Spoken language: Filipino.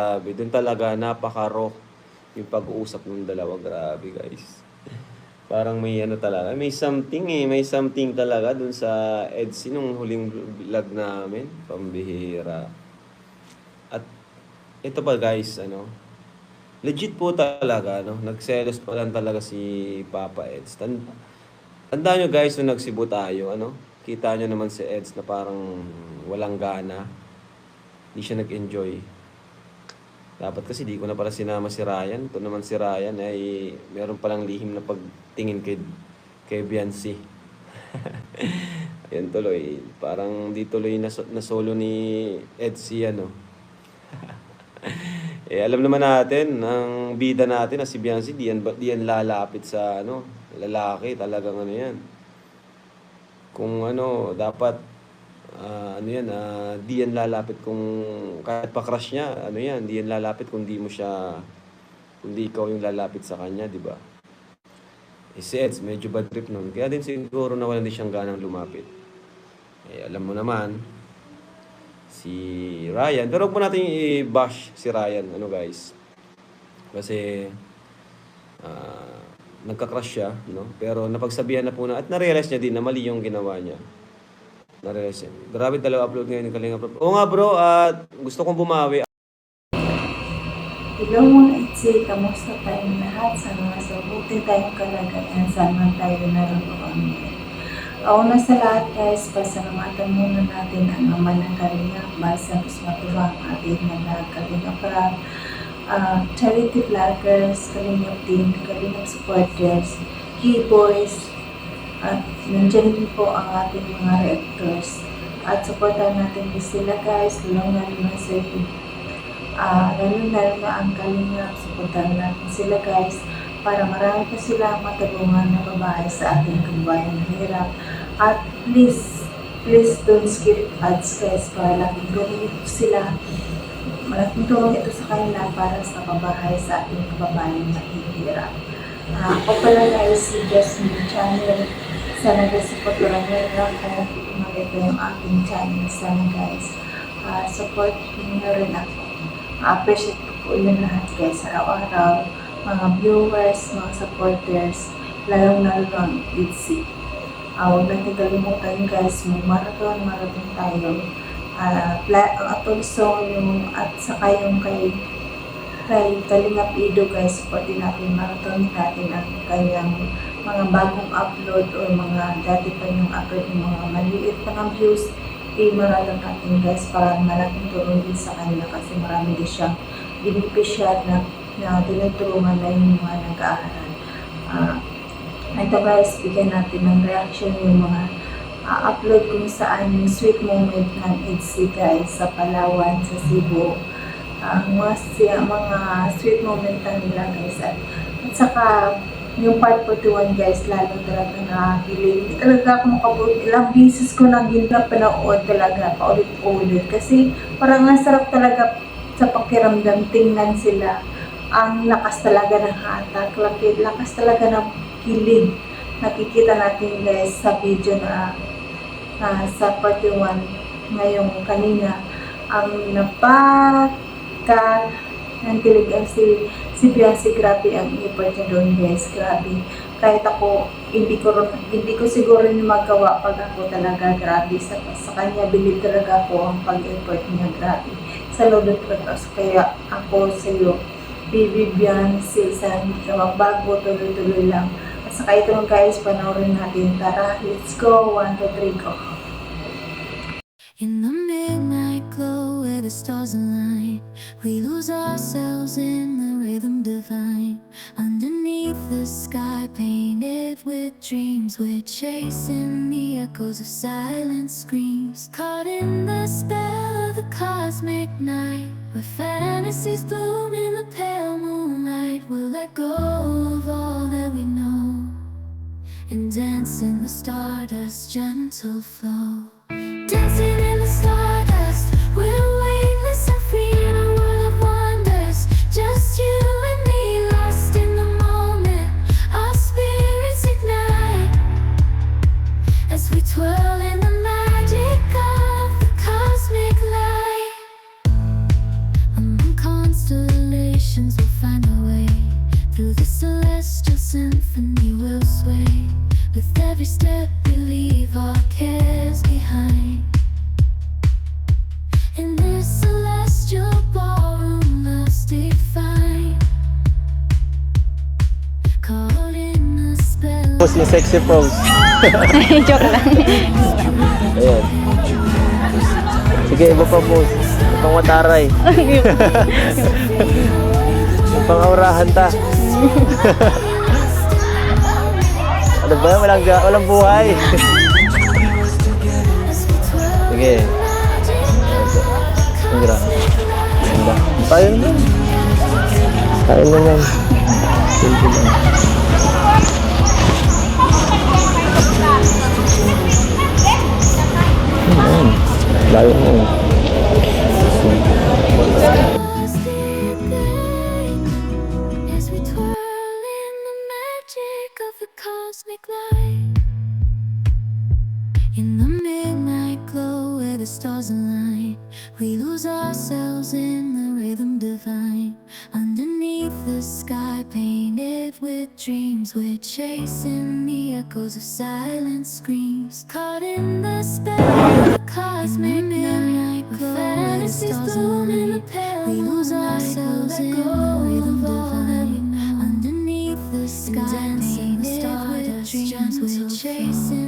Grabe, dun talaga napaka-raw yung pag-uusap ng dalawa. Grabe, guys. Parang may ano talaga, may something talaga dun sa EDSI nung huling vlog namin. Pambihira. At ito pa guys, legit po talaga, nagselos pa lang talaga si Papa Eds. Tandaan nyo guys, nung nagsibo tayo, kita nyo naman si Eds na parang walang gana. Hindi siya nag-enjoy. Dapat kasi di ko na pala sinama si Ryan. Ito naman si Ryan ay meron palang lihim na pagtingin kay Biancy. Ayun tuloy. Parang di tuloy na solo ni Ed si alam naman natin, ang bida natin na si Biancy, di yan lalapit sa lalaki. Talagang yan. Kung dapat di yan lalapit kung kahit pa-crush niya, di yan lalapit kung di ikaw yung lalapit sa kanya, di ba? Si Eds, medyo bad trip nun. Kaya din siguro nawalan din siyang ganang lumapit. Alam mo naman, si Ryan, pero huwag mo natin i-bash si Ryan, guys. Kasi, nagka-crush siya, Pero napagsabihan na po at na-realize niya din na mali yung ginawa niya. Na-realize niya. Grabe talaga upload ngayon ng Kalinga Prab. Oo nga bro, at gusto kong bumawi. Hello mga Itzy, kamusta tayong lahat? Sana nasa buti tayong kalagayan, saan tayo naroon. Una sa lahat guys, pasalamatan muna natin ang Ama ng Kalinga, Basa Matuwa, ang ating mga Kalinga Prab, charity vloggers, Kalinga team, Kalinga supporters, key boys, at nandiyan din po ang ating mga reactors. At supportan natin din sila guys, lalong-lalo na ang Kalinga, supportan natin sila guys, para marami pa sila matulungan na babae sa ating kababayan na hirap. At please don't skip ads guys, para laging gawin ito sila. Malaking tulong ito sa kanila para sa kabahay sa ating kababayan na hirap. Ako pala guys, si Jasmine Channel. Sana guys, supportan nyo ako kung maganda yung aking channel. Sana guys, support nyo rin ako. Appreciate ko po yun lahat guys, araw-araw, mga viewers, mga supporters, lalong-lalo ang Itzy. Huwag natin kalimutan guys, marathon tayo. Also yung, at saka yung kay Kalinga Pido guys, supportin natin, marathon natin ang kanyang mga bagong upload o mga dati pa yung upload ng mga maliit pa ng views. I-maralan natin guys, para malaking tulong din sa kanila kasi marami din siyang beneficial na tinutulungan na yung mga nag-aaral. Ito guys, bigyan natin ng reaction yung mga upload kung saan yung sweet moment ng Itzy guys sa Palawan, sa Cebu. Mga sweet moment na nila guys. At saka yung part 41 guys, lalo talaga nakakilig. Hindi talaga ako makabuti. Ilang beses ko nang pinapanood talaga, paulit-ulit. Kasi parang ang sarap talaga sa pakiramdam. Tingnan sila. Ang lakas talaga ng hatak. Lakas talaga ng kilig. Nakikita natin guys sa video na sa part 41 ngayong kanina. Ang kilig ang si Biancy, grabe ang effort niya doon guys, grabe. Kahit ako, hindi ko siguro yung magawa pag ako talaga, grabe. Sa kanya, bilib talaga ako ang pag-effort niya, grabe. Sa lodot ko to. Kaya ako sa iyo, Baby Biancy, sa hindi ka magbago, tuloy-tuloy lang. At saka ito guys, panoorin natin. Tara, let's go. 1, 2, 3, go. In the midnight glow where the stars align, we lose ourselves in the rhythm divine. Underneath the sky painted with dreams, we're chasing the echoes of silent screams. Caught in the spell of the cosmic night, where fantasies bloom in the pale moonlight. We'll let go of all that we know and dance in the stardust's gentle flow. Dancing in the stardust, we're weightless and free in a world of wonders. Just you and me, lost in the moment. Our spirits ignite as we twirl in the magic of the cosmic light. I'm Pose yung sexy pose. Joke lang. Ayan. Sige, iba pa pose. Pang mataray. Pang aurahan ta. Ano ba? Walang buhay. Sige. Ang grabe. Ganda. Tayo naman. Tayo naman. Simple lang. Ayan. Layo mo. As we twirl in the magic of the cosmic light. In the midnight glow where the stars align, we lose ourselves in the rhythm divine. Underneath the sky painted with dreams, we're chasing the echoes of silent screams. Caught in the spell of the cosmic night, glow where the stars align, we lose ourselves in the rhythm divine. Underneath the sky painted with dreams, we're chasing